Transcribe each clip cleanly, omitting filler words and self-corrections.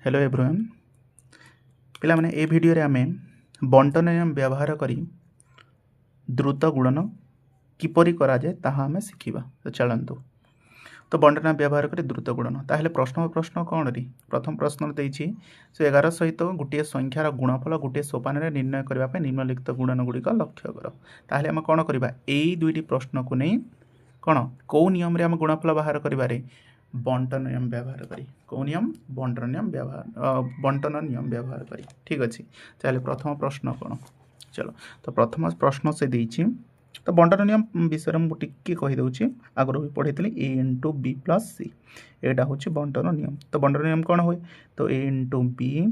Hello everyone पिला माने ए video रे आमे बंटन नियम व्यवहार करी द्रुत गुणन किपरि करा जाए ताहा आमे शिखिबा। तो चलंतु तो बंटन नियम व्यवहार करी द्रुत गुणन ताहले प्रश्न कौन री प्रथम प्रश्न देछि से 11 सहित गोटे संख्यार गुणफल गोटे सोपान रे निर्णय करबा पे निम्नलिखित गुणन गुडी लक्ष्य कर। ताहले आमे कोन करबा एई दुईटी प्रश्न को नै कोन को नियम रे आमे गुणफल बाहर करिबारे बंटन नियम व्यवहार करी कौ नियम बंटन नियम व्यवहार करी। ठीक अच्छे चले प्रथम प्रश्न कौन चलो तो प्रथम प्रश्न से देछि तो बंटन नियम विषय में टिके कहीदे आगुरी भी पढ़ी ए इंटू बी प्लस सी यहाँ हूँ बंटन नियम। तो बंटन नियम कौन हुए तो ए इंटू बी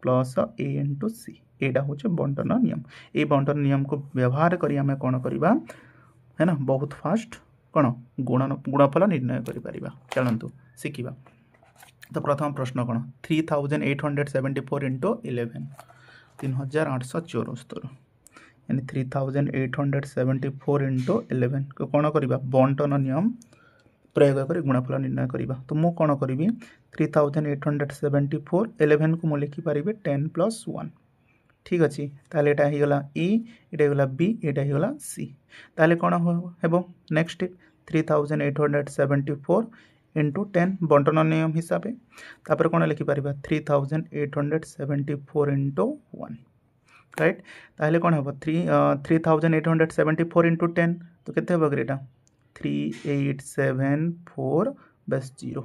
प्लस ए इंटू सी यहाँ हूँ बंटन नियम। ये बंटन नियम को व्यवहार करी आमे कौन करवा है ना बहुत फास्ट कौन गुणफल निर्णय करिपरिबा। चलंतु शिखिबा। तो प्रथम प्रश्न कौन 3874 इंटू 11 3874 यानी 3874 इंटू 11 को कौन करवा बंटन नियम प्रयोग कर गुणफल निर्णय करवा। तो मु कौन करी 3874 11 को मुझे लिखिपारि 10 प्लस 1। ठीक अच्छे ताले एटा ही गला ए एटा ही गला बी एटा ही गला सी ताले कौन हेबो नेक्स्ट 3874 इंटू 10 बंटन नियम हिसाब से तापर कौन लिखिपार 3874 इंटू 1 राइट ताहले कौन हम 3874 इंटू 10 तो केते हेबो ग्रेटा 3874 बस 0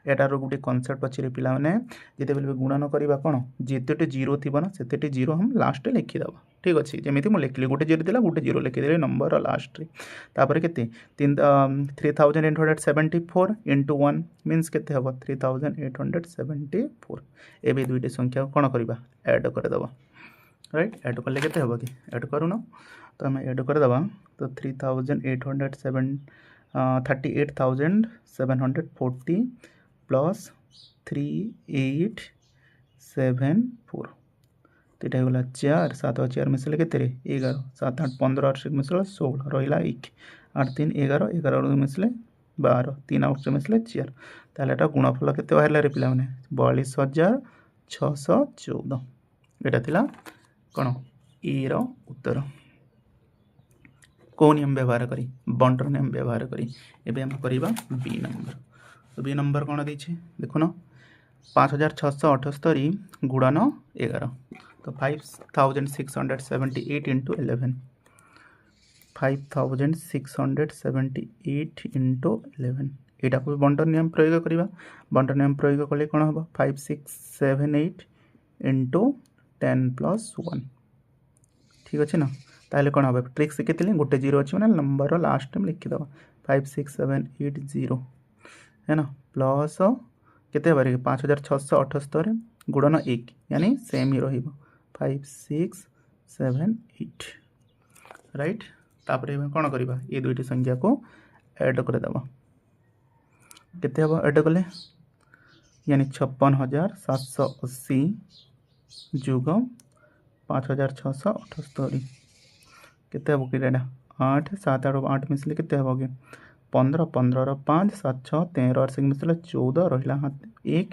एटार गोटे कनसेप्ट पछरे पिला माने जेते बेले गुणन करबा कोन जेतेटे जीरो थिबो ना सेतेटे जीरो हम लास्ट लिखि दबा। ठीक अच्छे जमीती मुझे लिखली गोटे जीरो थिला गोटे जीरो लिखिदेली नंबर लास्ट रे तापर केते 3874 इंटू 1 मीन्स केते हबो 3874 एबे दुईटे संख्या कोन करबा ऐड कर दबा राइट ऐड करले केते हबो कि ऐड करूनो तो हम ऐड कर दबा तो 38,740 प्लस 3874 तो यहाँ गला 4 7 4 मिसले के 11 7 8 15 8 मिसले 16 रहा 1 8 3 11 11 मिसले 12 3 8 मिसले 4 ताहले एटा गुणफल केते बाहरला रे पिला माने 42,614 एटा थिला कोन ए रो उत्तर को नियम व्यवहार करी बंटन नियम व्यवहार करी एबे हम करबा बी नंबर। तो बी नंबर कौन देछे देखो ना 5678 गुणन 11 तो 5678 इंटू 11 5678 इंटू 11 यहाँ को बंटन नियम प्रयोग करवा बंटन नियम प्रयोग कले कौन हम 5678 इंटू 10 प्लस 1। ठीक अच्छे ना ताहले कौन हम ट्रिक शिखी गोटे जीरो अच्छे मैंने नंबर लास्ट में लिखिदे 56780 है ना प्लस केते बारे 5678 गुणन 1 यानी सेम ही रहिबो 5678 राइट तापर कौन करवा ये दुईटी संख्या को ऐड कर दबा केते हबो ऐड कले यानी 56,780 जुग 5,678 केते हबो कि 8 7 8 मिसले केते हबो कि 15 15 5 7 6 13 8 मिसले 14 रहा 1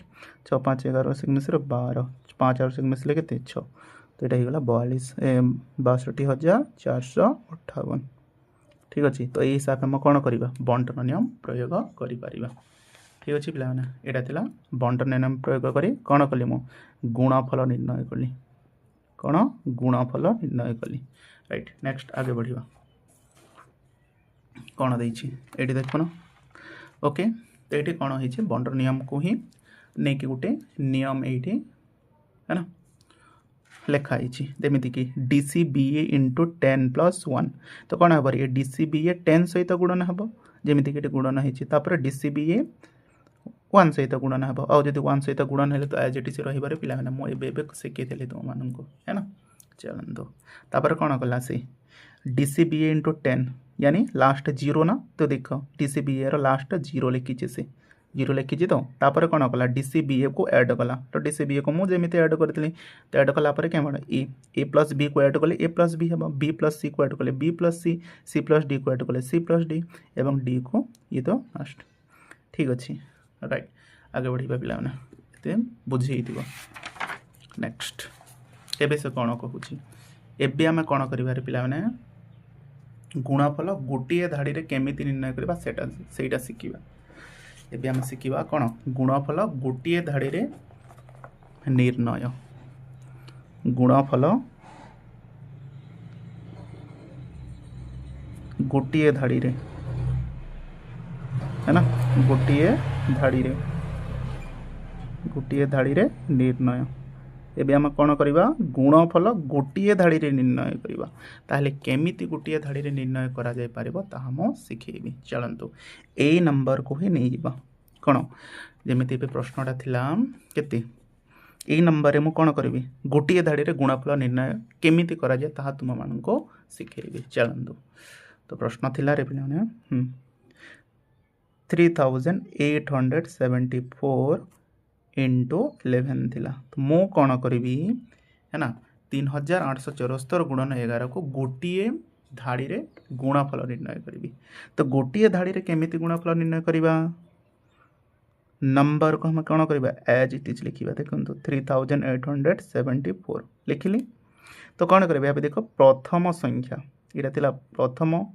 6 5 11 मिसले 12 5 8 मिसले के 6 तो यहाँ होगा 62,458। ठीक अच्छे तो ये हिसाब से कौन करवा बंटन नियम प्रयोग करिपरिबा। ठीक अच्छे पिला माने एटा थिला बंटन नियम प्रयोग करी कौन कली मु गुणफल निर्णय कली कौन गुणफल निर्णय कली राइट नेक्स्ट आगे बढ़िया कौन देछि एटी देखो ना ओके तो ये कौन है बंटन नियम को ही नहीं कि गोटे नियम ये है ना लिखाई जमीती कि DCBA इंटू 10 प्लस 1 तो कौन हम ये DCBA 10 सहित गुणन हम जमीती कि गुणन होपर DCBA 1 सहित गुणन हम आदि 1 सहित गुणन है तो एज इट इज रही पिला मुझे शिखी तुम मानक है ना। चलते तापर कौन कला से DCBA इंटू 10 यानी लास्ट जीरो ना तो देख DCBA रो लास्ट जीरो लिखी से जीरो लिखी तो तापर कौन कला DCBA को ऐड कला तो DCBA को मुझे ऐड करी तो ऐड कलापर क्या ए प्लस बी को ऐड कले ए प्लस बी हम बी प्लस सी को ऐड कले B plus C plus D को ऐड कले सी प्लस डी एवं डी को ये तो लास्ट। ठीक अच्छे राइट आगे बढ़िया पिला से बुझे। नेक्स्ट एबे से कौन कहूँ एबे आम कौन कर पिला माने गुणफल गोटे धाड़ी रे केमिति निर्णय करबा सेटा शिखिबा। एबे आम शिखिबा कौन गुणफल गोटे धाड़ी रे निर्णय। गुणफल गोटे धाड़ी रे है ना, गोटे धाड़ी रे निर्णय। एबे आम कौन करवा गुणफल गोटे धाड़ी रे निर्णय करवा। ताहले केमिति गोटे धाड़ी रे निर्णय करा जाय पारिबो ताहा मो सिखेबी। चलंतु ए नंबर को ही नहीं जीवा कौन जेमिति पे प्रश्नटा थिला केते ए नंबर रे मु कौन करबी गोटे धाड़ी रे गुणफल निर्णय केमिति करा जाय ताहा तुम मानको सिखेबी। चलंतु तो प्रश्न थिला रे पिलाने 3874 इंटू 11 थिला। तो मु कौन करी है ना 3874 गुणन 11 को गोटे धाड़ी रे गुणफल निर्णय करी। तो गोटे धाड़ी रे केमिति गुणफल निर्णय करवा नंबर को हम कौन करवा एज इट इज लिखा। देखो 3874 लिखिली। तो कौन करें देख प्रथम संख्या यहाँ थिला प्रथम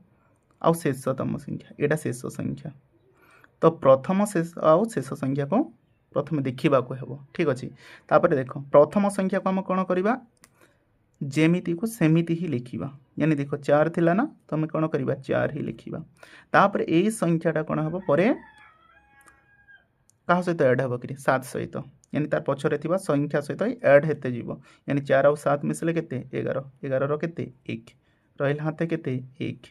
आउ शेषतम संख्या यहाँ शेष संख्या। तो प्रथम शेष आउ शेष संख्या को प्रथम देखा हेब। ठीक अच्छे तापर देख प्रथम संख्या को आम कौन करवा जेमिति को सेमिति ही लिखा। यानी देख 4 थिला ना तो आम कौन करवा 4 ही लिखा। तापर यही संख्याटा कौन हम पर क्या सहित एड हे कि 7 सहित यानी तार पछरे थिबा संख्या सहित एड हेते जीवो। यानी 4 और 7 मिसले केते 11 11 रो केते 1 रहिल हाते केते 1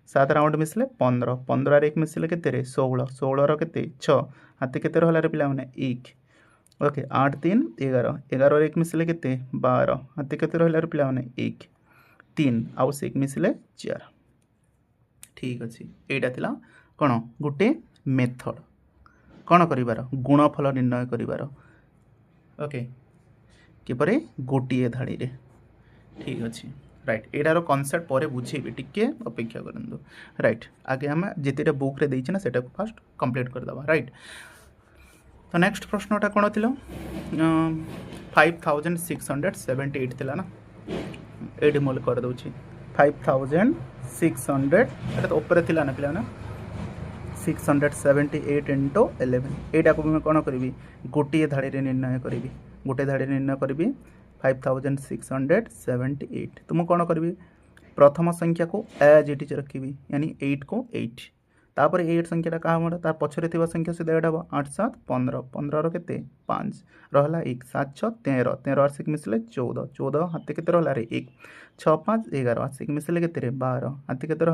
7 राउंड मिसले 15 15 रे 1 मिसले केते रे 16 16 रो केते 6 हाते केते रहला रे पिला माने 1 ओके 8 3 11 11 रे 1 मिसले केते 12 हाते केते रहला रे पिला माने 1 3 आउ से 1 मिसले 4। ठीक अछि एटा थिला कोन गुटे मेथड कौन करिवार गुणफल निर्णय करिवार। ओके किपरे गोटे धाड़ी रे। ठीक अच्छे राइट एटार कनसेप्ट पर बुझेबी टिके अपेक्षा करंतु। राइट आगे आम जिते बुक रे देइछि ना सेटा को फास्ट कंप्लीट कर दबा। राइट तो नेक्स्ट प्रश्नटा कौन थिला 5678 थिला ना एडी मोल कर दउछि 5600 एटा तो ऊपर थिला ना पिला ना 678 इंटू 11 एटा को मैं कौन करी गोटे धाड़ी रे निर्णय करी गोटे धाड़ी निर्णय करी 5678। तो मुझे कौन करी प्रथम संख्या को एज इट इज रखी यानी 8 को 8 तापर 8 संख्याटा क्या हम तार पछरे थिबा संख्या से ऐड हम 8 7 15 15 रो केते 5 रहला 1 7 6 13 13 आसिक मिसले 14 14 हाथे केते रहला रे 1 6 5 11 आसिक मिसले केते रे 12 हाथे केते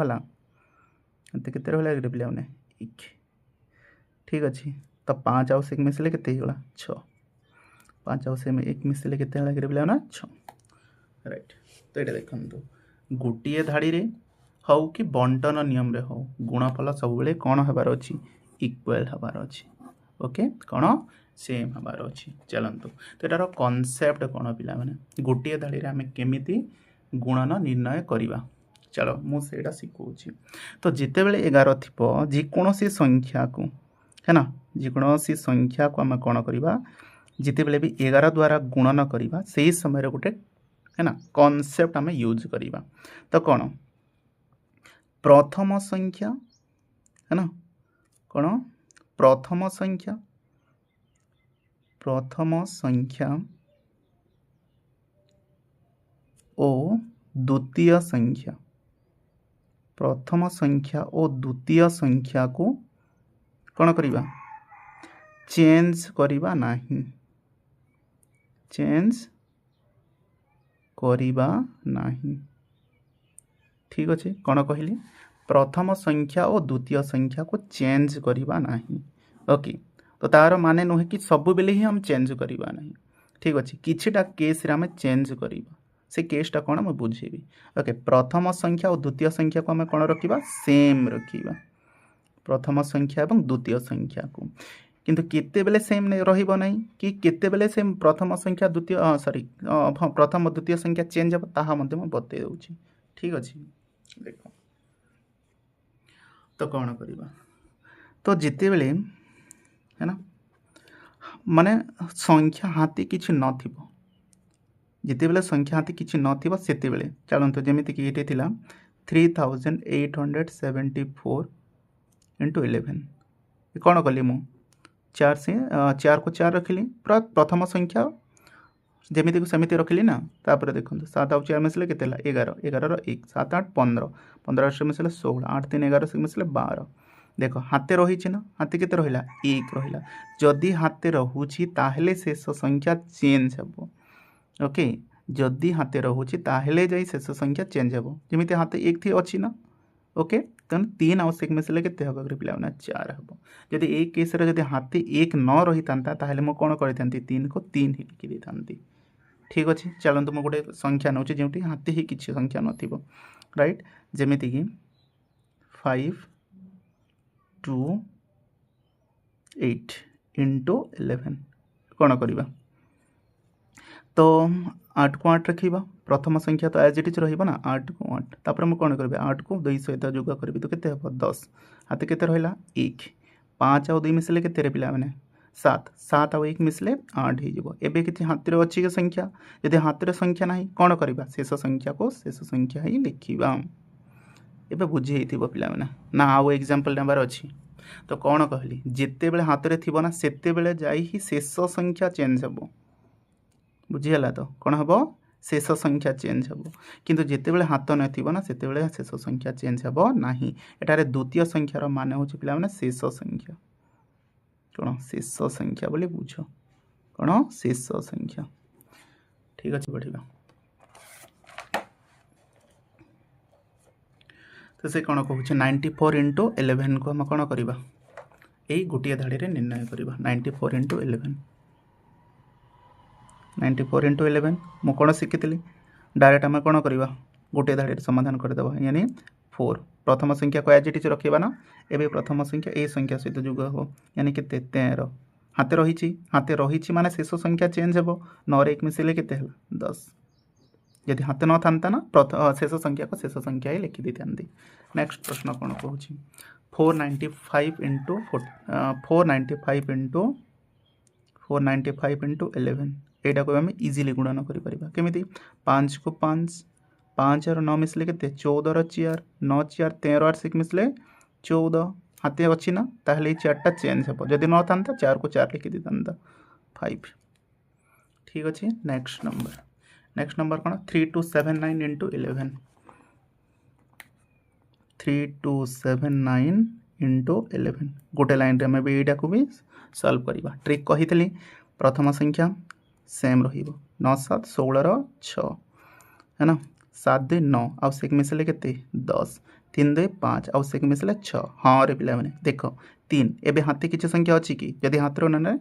रहला रे पिला माने 1। ठीक अच्छे तो 5 आउ से मिसले केते होला 6 5 आउ से 1 मिसले केते होला रे पिला ना 6। राइट तो ये देखंतु गोटे धाड़ी रे हौ कि बंटन नियम रे हौ गुणफल सब बेले कौन हबार अछि इक्वल हबार अछि। ओके कौन सेम हबार अछि। चलंतु तो एटार कांसेप्ट कौन पिला माने गोटे धाड़ी रे हमें केमिति गुणन निर्णय करिवा। चलो मुझे शिखौची। तो जिते बेले 11 थी जेकोसी संख्या को है ना जेकोसी संख्या को आम कौन करवा जिते बेले भी 11 द्वारा गुणन करवा से ही समय गोटे है ना कॉन्सेप्ट आम यूज करवा। तो कौन प्रथम संख्या है ना कौन प्रथम संख्या ओ द्वितीय संख्या प्रथम संख्या और द्वितीय संख्या को कौन करवा चेंज करवा नहीं ठीक अच्छे कौन कहली प्रथम संख्या और द्वितीय संख्या को चेंज करवा नहीं। ओके तो तार माने नुहे कि सब बेले ही हम चेंज करवा नहीं। ठीक अच्छे किछिटा केस रे हम चेंज करवा से केसटा कौन मैं बुझेबी। ओके प्रथम संख्या और द्वितीय संख्या को आम कौन रखा सेम रखा प्रथम संख्या और द्वितीय संख्या को किंतु केते बेले सेम रहिबो नहीं कि केते बेले सेम प्रथम संख्या द्वितीय सॉरी प्रथम और द्वितीय संख्या चेंज हो ताहा मते मैं बतई दउछि। ठीक अच्छे देखो तो कौन करवा तो जिते बेले है ना माने संख्या हाथी किछि नथिबो जितेबेले संख्या हाथी किछि नथिबो सेतेबेले चलंतु जेमिति कि एटे थिला 3874 इंटू 11 कौन कली मु 4 से 4 को 4 रखिली प्रथम संख्या जमीती को सेमिति रखिली ना तापर देखो 7 आउ 4 मिसले के 11 11 1 7 8 15 15 से मिसले 16 8 3 11 से मिसले 12 देख हाथे रही ना हाथी के रहा 1 रहा जदि हाथे रोचे ताहले शेष संख्या चेंज हे ओके जदि हाथे रोचे ताहले जाई शेष संख्या चेंज हे जमी हाथे 1 थी अच्छी ना ओके तेणु 3 आउ से मिसले के पे 4 हम जदि एक केस जदि हाथी 1 न रही था ताहले मु कौन करती 3 को 3 ही लिखि देती ठीक अच्छे चलते मुझे गोटे संख्या नौ जो हाथी ही किसी संख्या नथिबो राइट जेमिति कि 5 2 8 इंटू 11 कौन करवा तो 8 को 8 रखा प्रथम संख्या तो एज इट इज रहा 8 को 8 तापर मुझे कौन करी 8 को 2 सहित जोग करी तो केते हम 10 हाथ के रहा 1 5 आउ 2 मिसले के पिला मैंने 7 7 आउ 1 मिसले 8 हो एबे किसी हाथ में अच्छी संख्या यदि हाथ में संख्या ना कौन करवा शेष संख्या को शेष संख्या ही लिखा एबे बुझे पिला मैंने ना आउ एग्जांपल नेबार अच्छी तो कौन कहली जिते बेले हाथ में थी ना सेते बेले जाई ही शेष संख्या चेंज हे बुझीगला तो कौन हम शेष संख्या चेंज हे किंतु जिते बेले हाथ न ना सेते बेले शेष संख्या चेंज हे ना एटारे द्वितीय संख्यार मान हूँ पिला माने शेष संख्या कौन शेष संख्या बोली बुझ कौन शेष संख्या ठीक अच्छे बढ़िया तो से कौन कहूँ 94 इंटू 11 को हम कौन करवा यही गोटे धाड़ी में निर्णय करवा 94 इंटू 11 94 इंटू 11 मु कौन शिखी डायरेक्ट आम कौन करवा गोटे धाड़ी समाधान करदेव यानी 4 प्रथम संख्या को एज इट इज रखा ना एवं प्रथम संख्या ए संख्या सहित जुग हो यानी के 13 हाथ रही माने शेष संख्या चेंज हे 9 1 मिसले के 10 यदि हाथ न था ना शेष संख्या को शेष संख्या ही लिखि दी था नेक्स्ट प्रश्न कौन कहूँ 495 इंटू 495 इंटू 11 यहाँ को आम इजिली गुणन करें 5 को 5 5 और 9 मिसले के 14 4 9 4 13 8 से मिसले 14 हाथे अच्छी ना ताहले 4टा चेंज हे जदि न था 4 को 4 लिखि दी था 5 ठीक अच्छे नेक्स्ट नंबर कौन 3279 इंटू 11 3279 इंटू 11 गोटे लाइन रे हमें यहाँ को भी सॉल्व करवा ट्रिक कही प्रथम संख्या सेम रहिबो 9 7 16 6 है ना 7 2 9 आउ से मिसले के 10 3 2 5 आउ से मिसले 6 हाँ रे पिला माने देख 3 एबे हाथी किसी संख्या अच्छी कि यदि हाथ न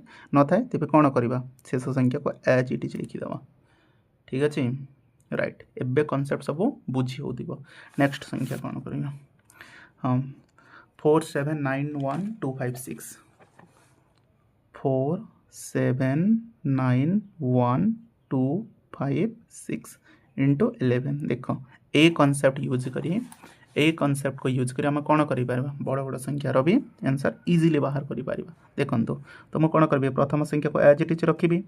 थाए तेज कौन करवा शेष संख्या को एज इट इज लिखिदेव ठीक अच्छे राइट एबे कॉन्सेप्ट सब बुझी हो नेक्स्ट संख्या कौन करवा हाँ 4791256 4791256 इंटू 11 देख ए कॉन्सेप्ट यूज करी ए कॉन्सेप्ट को यूज करी आम कौन कर बड़ बड़ संख्यार भी आंसर इजिली बाहर कर देखो तो मुझे कौन करी प्रथम संख्या को एज इट इज रखी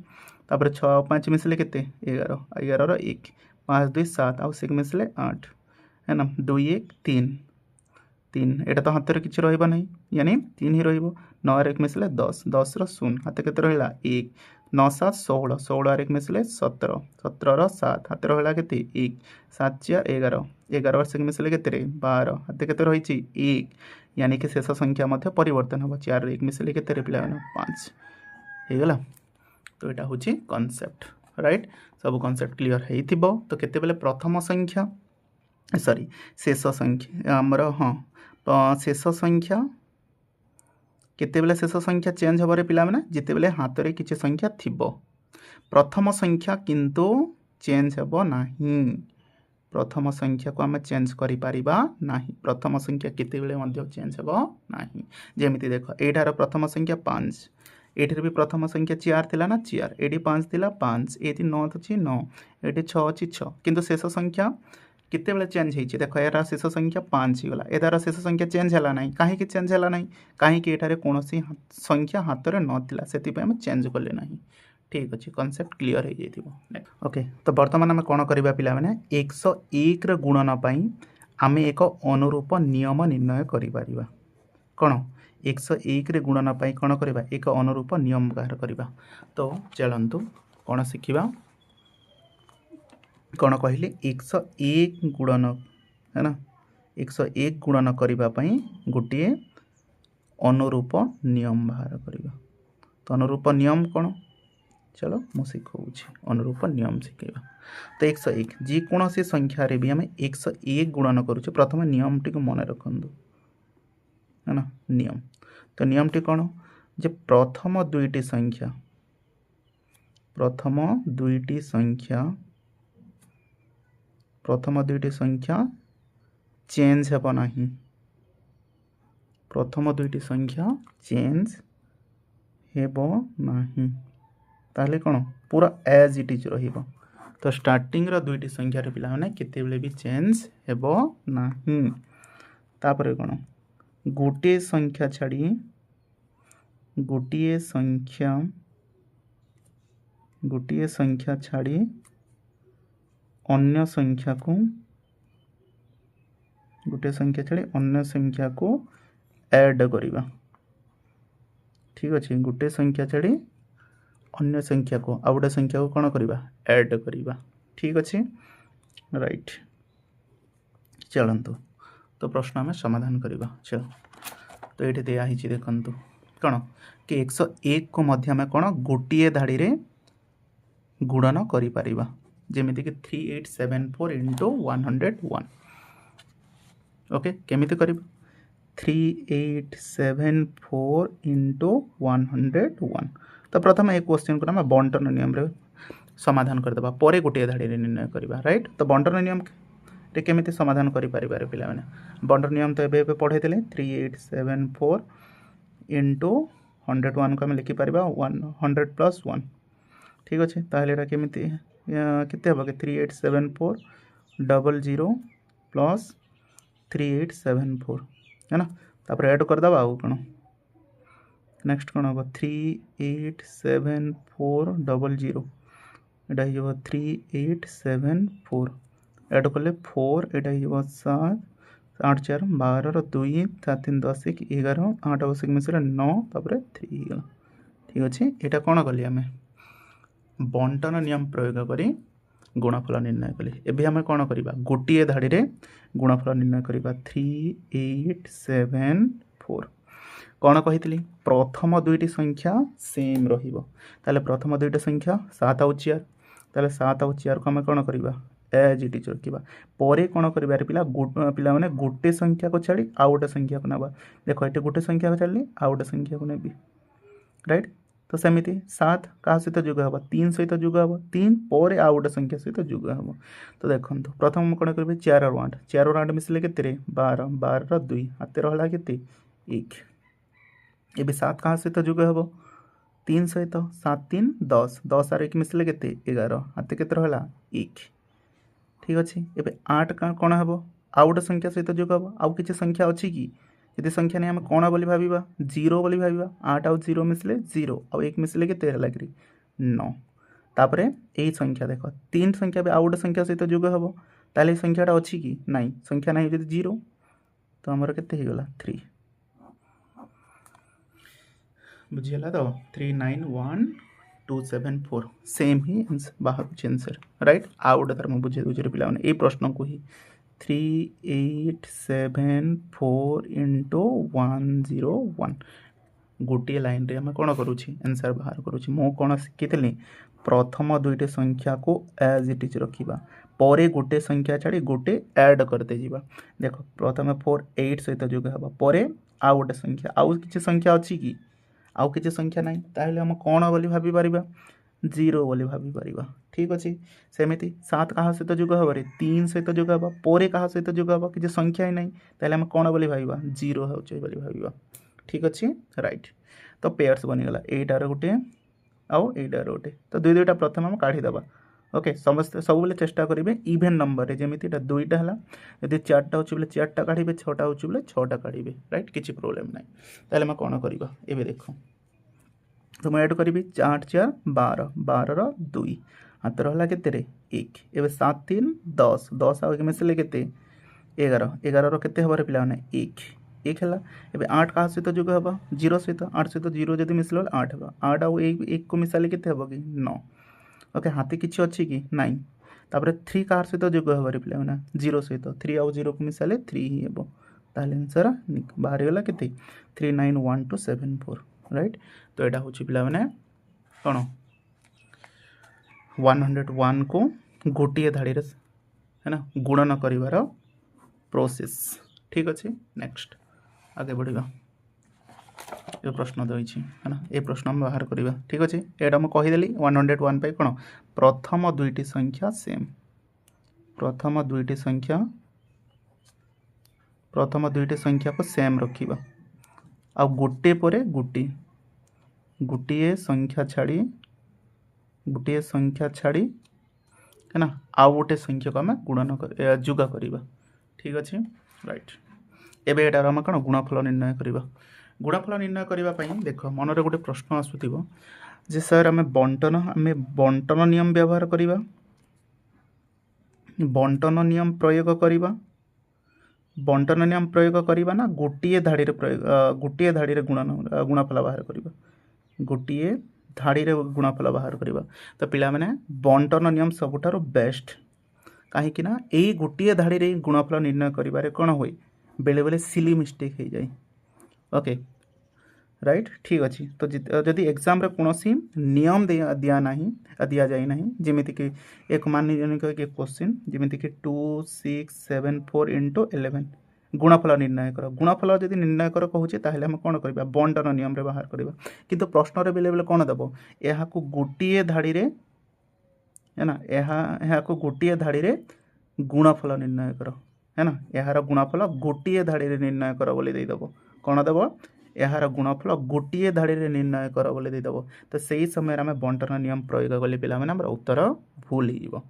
तापर 6 5 मिसले के 11 11 1 5 2 7 आउ से मिसले 8 है ना 2 1 3 3 एटा तो हाथ में किसी रहा नहीं यानी 3 ही रही 9 1 मिसले 10 10 0 हाथ के रहा 1 9 7 16 16 1 मिसले 17 17 7 हाथ रहा के 1 7 4 11 11 से मिसले के 12 हाथ के रही 1 यानी कि शेष संख्या मध्य परिवर्तन हम 4 1 मिसले के पे 5 होगला तो यहाँ हूँ कॉन्सेप्ट राइट सब कॉन्सेप्ट क्लियर हो तो केते प्रथम संख्या सॉरी शेष संख्या आमर हाँ शेष संख्या केते शेष संख्या चेंज हे पिला माने जिते बेले हाथ में किसी संख्या थी प्रथम संख्या किंतु चेंज हे नाही प्रथम संख्या को आम चेंज करि परिबा नाही प्रथम संख्या केते बेले चेंज हे नाही जेमिति देख एठार प्रथम संख्या 5 एठी भी प्रथम संख्या 4 थिला ना 4 एठी 5 थिला 5 एठी 9 अछि 9 एठी 6 अछि 6 किंतु शेष संख्या केतेबेले चेंज होइछि देखो यार शेष संख्या 5 गला एदार शेष संख्या चेंज हला नाही काहे कि चेंज हला नाही काहे कि एटारे कोनोसी संख्या हाथ रे नथिला सेति पे हम चेंज करले नाही ठीक अछि कांसेप्ट क्लियर हो जाइथिबो ओके तो वर्तमान हम कोन करबा पिला माने 101 रे गुणन पई आमे एक अनुरूप नियम निर्णय करि परिबा कोन 101 रे गुणन पई कोन करबा एक अनुरूप नियम बाहर करबा तो चलंतु कोन सिखिबा कौन कहले 101 गुणन है ना 101 गुणन करबा पई गोटे अनुरूप नियम बाहर करबा तो अनुरूप नियम कौन चलो मु सिखाऊँ अनुरूप नियम शिखेबा तो 101 जी कौन सी संख्या रे भी आम 101 गुणन करुचे प्रथम नियम टी मन रखु है ना नियम तो नियम टी कौन जे प्रथम दुईटी संख्या चेंज हेब नाही प्रथम दुईटी संख्या चेंज हेब नाही ताले कौन पूरा एज इट इज रहिबो तो स्टार्टिंग रो दुईटी संख्या रे पिला माने केते बेले भी चेंज हेबो नाही तापरे कौन गोटे संख्या छाड़ी गोटे संख्या छाड़ी अन्य संख्या को गोटे संख्या छाड़ी अन्य संख्या को ऐड करिबा ठीक अच्छे गोटे संख्या छाड़ी अन्य संख्या को आ गोटे संख्या को कौन करवा ऐड करवा ठीक अच्छे राइट चलतु तो प्रश्न आम समाधान करवा चलो तो ये दिखाई देखु कौन कि 101 को मध्य आम कौन गोटे धाड़ी रे गुणन करिपरिबा जेमिति कि 3874 इंटू 101 ओके केमिति करिबा 3874 इंटू 101 तो प्रथम एक क्वेश्चन को आम बंटन नियम रे समाधान करदेबा परे गोटे धाड़ी रे निर्णय करबा राइट तो बंटन नियम रे केमिति समाधान करि परिबार पिला माने बंटन नियम तो एबे पढ़ैतले 3874 इंटू 101 को आम लिखि परिबा 100 प्लस 1 ठीक अच्छे ताहले केमिति केते हबो कि 3874 00 प्लस 3874 है ना तापर ऐड कर दबा आउ कोन नेक्स्ट कोन हबो 3874 00 एटा हिबो 3874 ऐड करले 4 एटा हिबो 7 8 4 12 2 7 3 10 11 8 बसिक मिसरे 9 तापर 3 गला ठीक अच्छे एटा कोन कली हमें बंटन नियम प्रयोग करी गुणफल निर्णय कले एबे हमें कौन करबा गोटे धाड़ी रे गुणफल निर्णय करबा 3874 कौन कहितली प्रथम दुईटी संख्या सेम रहिबो ताले प्रथम दुईटी संख्या 7 आउ 4 ताले 7 आउ 4 को हमें कौन करबा एज इट इज रखिबा परे कौन करबा रे पिला माने गोटे संख्या को छाड़ी आ गोटे संख्या को नबा देखो एटे गोटे संख्या को छाड़ली आ गोटे संख्या को नेबी राइट तो सेमिति 7 क्या सहित जुग हम 3 सहित जुग हम 3 पर आ गोटे संख्या सहित जुग हम तो देखो प्रथम कौन करेंगे 4 और 8 4 और 8 मिसले के 12 12 2 हाथ रहा के 1 ये 7 क्या सहित जुग हम 3 सहित 7 3 10 10 और 1 मिसले के 11 हाथ के रहा 1 ठीक अच्छे ये 8 कौन हम आउ गोटे संख्या सहित जुग हम आउ किसी संख्या अच्छी कि यदि संख्या नहीं आम कौन बोली भाविबा 0 बोली भाविबा 8 आउ 0 मिसले 0 आउ 1 मिसले के 13 लगी 9 तापरे यही संख्या देख 3 संख्या भी आउ गोटे संख्या सहित जुग हम ताले संख्याटा अच्छी कि नाई संख्या नहीं जब 0 तो आमर केते हो गला 3 बुझीगला तो 391274 सेम ही बाहर आंसर राइट आउ गोटे तार बुझे दूसरे पिला ये प्रश्न को ही 3874 इंटू 101 गोटे लाइन रे हमें कौन करुँची आंसर बाहर करुँची मु कौन शिखी प्रथम दुईटे संख्या को एज इट इज रखा परे गोटे संख्या छाड़ी गोटे ऐड करते जावा देख प्रथम 4 8 सहित जुग हम पर आउ गोटे संख्या आउ किसी संख्या अच्छी कि आउ किसी संख्या ना ताहले हम कौन बोली भाभी पारिबा 0 बोली भाभी पारिबा ठीक अच्छे सेमिति 7 क्या सहित जुग हम 3 सहित जुग हम पर क्या सहित जुग हम किसी संख्या ही ना ताहले हम कौन बोली भाविबा 0 होचे बोली भाविबा ठीक अच्छे राइट तो पेयर्स बनीगला 8 आर गोटे आउ 8 आर गोटे तो दुई दुईटा प्रथम हम काढ़ीदेवा ओके समस्त सब बेले चेष्टा करेंगे इभेन नंबर रे जमी दुईटा है यदि चार्टा हो 4टा काढ़े 6टा हो 6टा काढ़े राइट किसी प्रोब्लेम ना ताले मैं कौन करवा एवं देख तो मैं ऐड करी 8 4 12 12 2 हाथ रहा के 1 एवं 7 3 10 10 आगे मिसले के 11 11 के पे पे 1 है एवं 8 क्या सहित जोग हम 0 सहित 8 सहित 0 जब मिसले 8 है 8 आउ 1 को मिसाले के कि 9 ओके हाथी किसी अच्छी कि नाइन तापर 3 कार सहित जोग हम पे 0 सहित 3 आउ 0 को मिसाले 3 ही हे ताले आंसर बाहरी गला के 391274 राइट तो यहाँ हूँ पे कौन 101 को गोटे धाड़ी है ना गुणन कर प्रोसेस ठीक अच्छे नेक्स्ट आगे बढ़ा ये प्रश्न देती है ना ये प्रश्न हम बाहर करवा ठीक अच्छे यहाँ मुझे कहीदेली 101 पे कौन प्रथम दुईटी संख्या सेम प्रथम दुईटी संख्या को सेम रखा आ गोटे पर गोटे गोटे संख्या छाड़ी है ना आउ गोटे संख्या को आम गुणन कर जुगा करवा ठीक अच्छे राइट एबे एटार आम कौन गुणफल निर्णय करवा गुणफल निर्णय करने देख मनरे गोटे प्रश्न आसुथिबो जे सर आम बंटन नियम व्यवहार करवा बंटन नियम प्रयोग करवा बंटन नियम प्रयोग करवा ना गोटे धाड़ी प्रयोग गोटे धाड़ी गुणफल बाहर करवा गोटे धाड़ी गुणफल बाहर करवा तो पिला माने बंटन नियम सबुठार बेस्ट कहीं यही गोटे धाड़ी गुणफल निर्णय करिबारे कौन हुए बेले बेले सिली मिस्टेक हो जाए ओके राइट ठीक अच्छे तो जदि एग्जाम रे कौन नियम दि जाए ना जमीक एक मान क्वेश्चन जमीक 2 6 7 4 इंटू 11 गुणफल निर्णय कर गुणफल जब निर्णय कर कहूँ ताहले हम कौन करवा बंटन नियम रे बाहर करवा किंतु प्रश्न रे बेले बेले कौन दब यहाँ को गोटे धाड़ी है ना यहाँ को गोटे धाड़ी गुणफल निर्णय कर है ना यार गुणफल गोटे धाड़ी निर्णय कर बोली देदेव कौन दब यार गुणफल गोटे धाड़ी निर्णय कर बोली देदेव तो सही समय आम बंटन नियम प्रयोग कले पे उत्तर भूल हो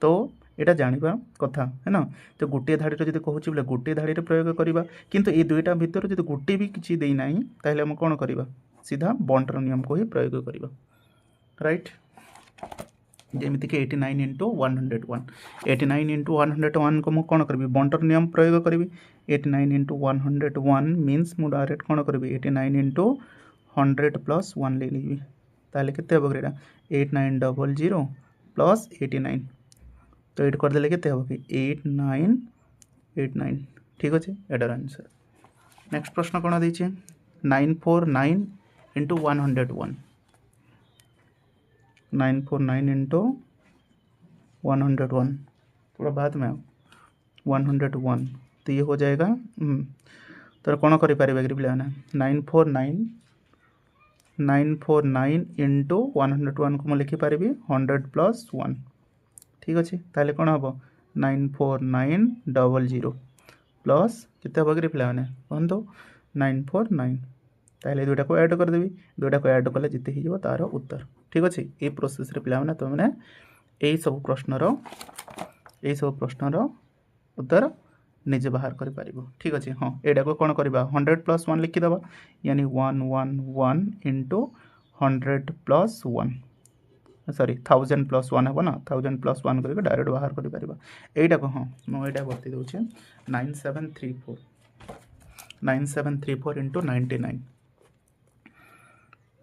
तो यहाँ जाना कथा है ना तो गोटे धाड़ी जब कहूँ बोले गोटे धाड़ी प्रयोग करवा किंतु ये दुईटा भितर जो गोटे भी किसी देना ताहले हम कौन करवा सीधा बंटन नियम को ही प्रयोग करवा राइट जमीक 89 इंटू 101 89 इंटू 101 को मुझे कौन करी बंटन नियम प्रयोग करी 89 इंटू 101 मीन्स मुझे डायरेक्ट कौन करी 89 इंटू 100 प्लस 1 ले ली ताहले के 8900 प्लस 89 तो ये करदे के 8989 ठीक अच्छे एटार आंसर नेक्स्ट प्रश्न कौन देखे 949 इंटू 101 949 इंटू 101 थोड़ा बाद में 101 तो ये हो जाएगा तो कौन करें पे 949 इंटू 101 को मैं लिखिपारि 100 प्लस 1 ठीक अच्छे ताहले कौन हम 94900 प्लस केते हम कि पे कहतु 949 ताहले दुईटा को ऐड करदेवी दुईटा को ऐड कले जिते हो तार उत्तर ठीक अच्छे ये प्रोसेस रे पिला तुम मैंने यही सब प्रश्नर उत्तर निजे बाहर कर ठीक अच्छे हाँ यहाँ को कौन करवा 100 प्लस 1 लिखिदेवा यानी 111 इंटू 100 प्लस 1 सॉरी 1000 प्लस 1 हे ना 1000 प्लस 1 करके डायरेक्ट बाहर कर यहाँ को हाँ मुझे बता दूचे 9734 इंटू 99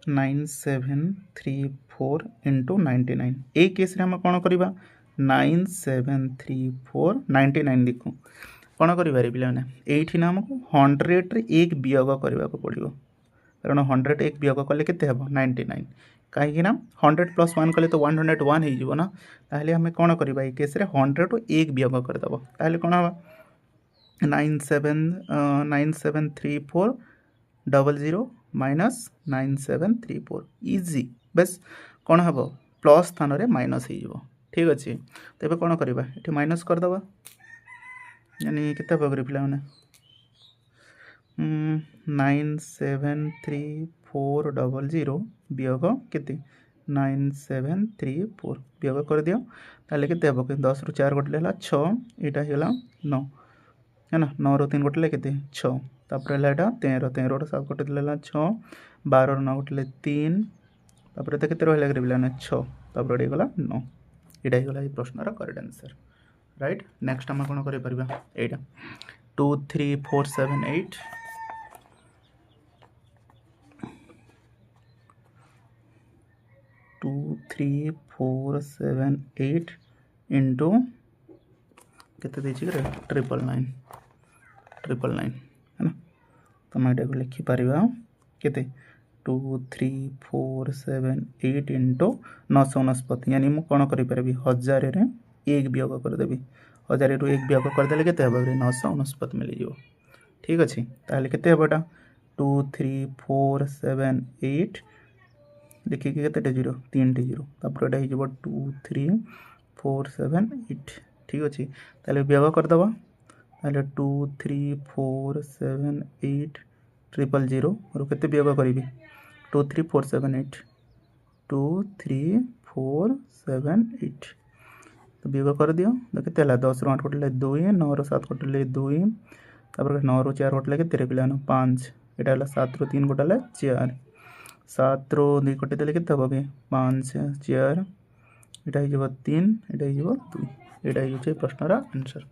9734 इंटू 99 ये केस हम कौन करवा 9734 99 लिखू कौन कर ये ना आमको 100 रे एक वियोग करने को पड़ो कारण 100 एक वियोग कले के 99 कहीं 100 प्लस 1 कले तो 101 हो ताहले आम कौन करवा ये केस 100 रो एक वियोग करदेव ताहले कौन हम 973400 माइनस 9734 इजी बस कौन हम प्लस स्थान रे माइनस हो ठीक अच्छे तो ये कौन करवा ये माइनस करदे यानी केते पकड़ पे 97340 वियोग केते 9734 वियोग कर दियो ताले केते हेबो कि 10 रु 4 गोटे हला 6 एटा हेला 9 है ना 9 रु 3 गोटे केते 6 तापर हला एटा 13 रु 7 गोटे हला 6 12 रु 9 गोटे 3 तापर एते केते रहला कि पिलाने 6 तापर एडी गला 9 एटा हे गला ए प्रश्नर करेक्ट आंसर राइट नेक्स्ट हम कोन करि परबा एटा 2 3 4 7 8 2 3 4 7 8 इंटू केते देछि रे 999 है ना तुम एटा को लिखि परिबा केते 2 3 4 7 8 इंटू 969 यानी मु कोन करि परबी 1000 रे 1 वियोग कर देबी 1000 रु 1 वियोग कर देले केते हेबा 969 मिली जिवो ठीक अछि ताले केते हेबाटा 2 3 4 7 8 देखिए केते जीरो 3 जीरो तापर एटा हिजबो 2 3 4 7 8 ठीक अछि ताले वियोग कर दबा ताले 2 3 4 7 8 000 और केते वियोग करिवि 2 3 4 7 8 2 3 4 7 8 तो वियोग कर दियो केते हला 10 रु 8 कटले 2 9 रु 7 कटले 2 तापर 9 रु 4 कटले केते पिला 5 एटा हला 7 रु 3 कटले 4 7 रु 2 कटि देले केते हबो कि 5 4 एटा हिजबो 3 एटा हिजबो 2 एटा हिजो प्रश्नर आंसर।